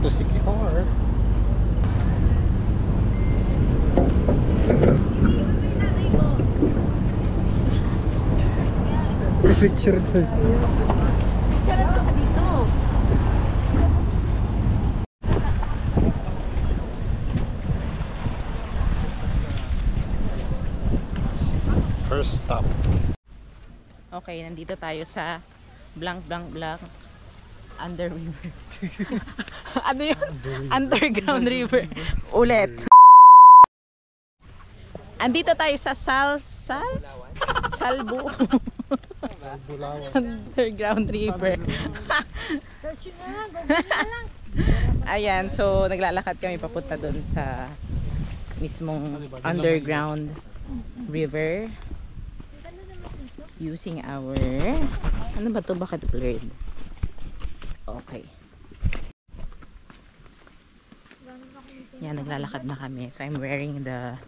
to Siquijor. Picture to. Picture na siya dito. First stop. Okay, nandito tayo sa blank under river. Ano yun? Underground river. Ulit. Andito tayo sa Salbu. Underground river. Search nyo na lang, Google nyo lang. Ayan, so naglalakad kami papunta dun sa mismong underground river using our ano ba to? Bakit blurred? Okay. Yan, naglalakad na kami. So I'm wearing the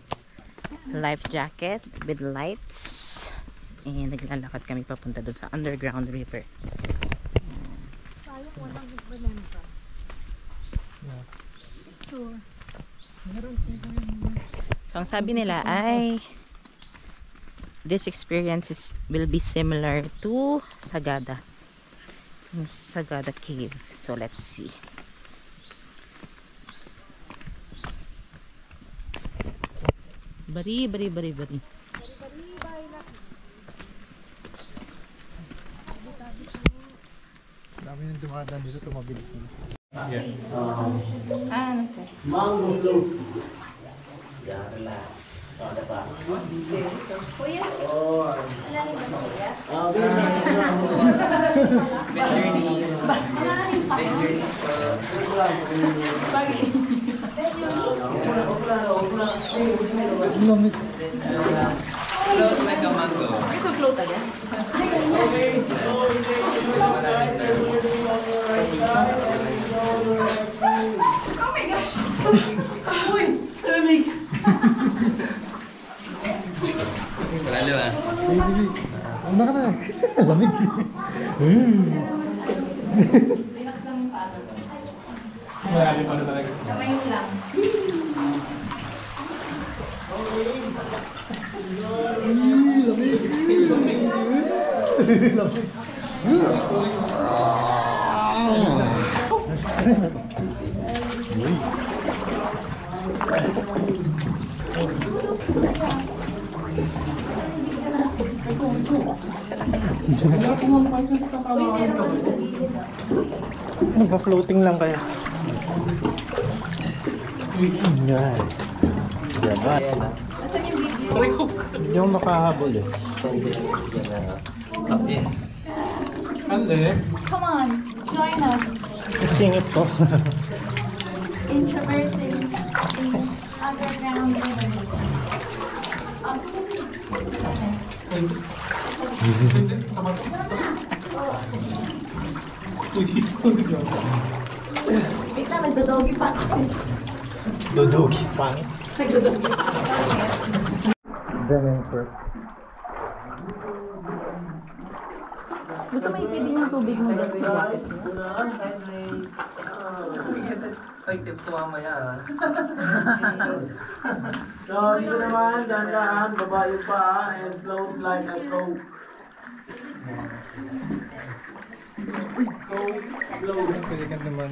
life jacket with lights and naglalakad kami papunta dun sa underground river. So ang sabi nila ay this experience will be similar to Sagada. Sagada Cave. So let's see. Bari. Dami nang dumadaan dito, tumabilis na. Ano po? Mango float. Yeah, relax. Diba? Kuya? Oh. Alalim ba kuya? Bend your knees. Bend your knees po. Bakit? Lamig. Float like a mango. Ito float agad? Oh my gosh! Uy! Lamig! Lalo ah. Sige. Ano ka na? Lamig. Malalim pa na talaga. Kamay mo lang. Nagpa-floating lang kaya. Yan. Diba? Hindi ako makahabol eh. Come on, join us Singit ko. in traversing the underground river. Wait lang, nagdodogi pa ako. Dodogi. Pangit. Nagdodogi pa ako. Then first. Gusto mo ipili ng tubig mo dyan sa jacket mo? Ay, tip ko mamaya. So, dito naman, dahan-dahan, baba yung paa, and float like a coke. Coke, float. Pwede ka naman.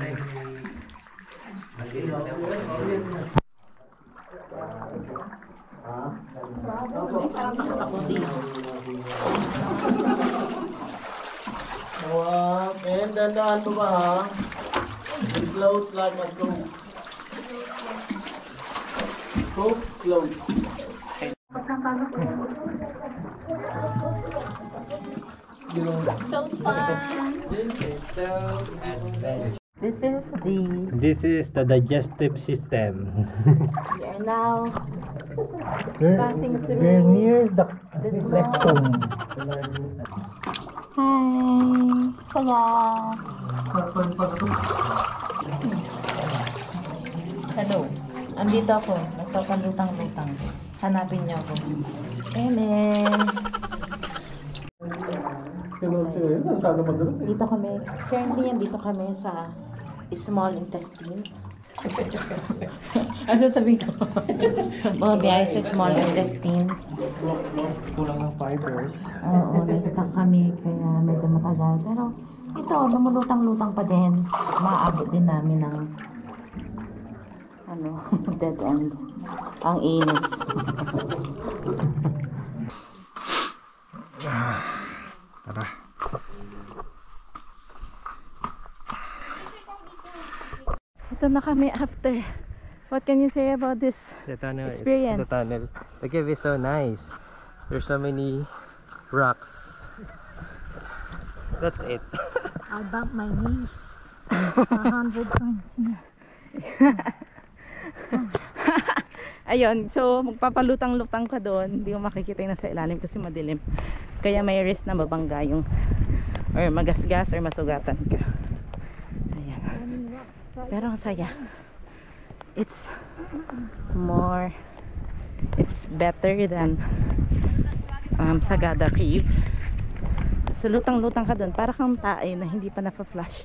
Parang takot ako dito. Wow, and dahan-dahan baba ha. And float like a coke. Coke, float. So fun! This is so adventure. This is the digestive system. We are now passing through. We're near the rectum. Hi! Saya! Hello. Andito ako. Nagpapalutang-lutang. Hanapin niyo ako. Amen! Dito kami. Currently, andito kami sa small intestine. Ano sabihin ko? Mga biyahe sa small intestine. Kulang ng fibers. Oo, na-stuck kami kaya medyo matagal. Pero ito, lumulutang-lutang pa din. Maabot din namin ng dead end. Ang inis. Tara. Ito na kami after. What can you say about this The tunnel experience? the tunnel. The cave is so nice. There's so many rocks. That's it. I bumped my knees 100 times. Ayun, so magpapalutang-lutang ka doon. Hindi mo makikita yung nasa ilalim kasi madilim. Kaya may risk na mabangga yung or magasgas or masugatan ka. Ayan. Pero ang saya. It's better than Sagada Cave. So lutang-lutang ka doon para kang tae na hindi pa na-flash.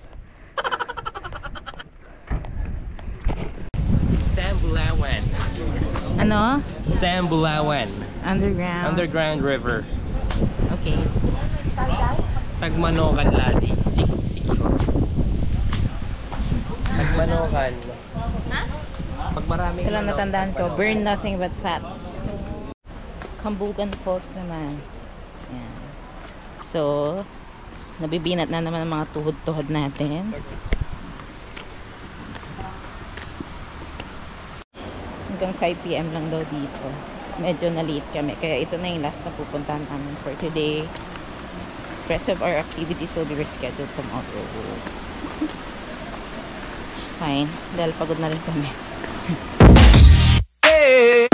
Sambulawan. Ano? Sambulawan. Underground river. Okay. Tagmanokan Lasi. Tagmanokan. Pag maraming Ito lang natandaan ko, burn nothing but fats. Kambugan Falls naman. Ayan. So, nabibinat na naman ang mga tuhod-tuhod natin. Hanggang 5 PM lang daw dito. Medyo na-late kami. Kaya ito na yung last na pupuntahan namin for today. The rest of our activities will be rescheduled tomorrow. It's fine. Dahil pagod na rin kami. Hey.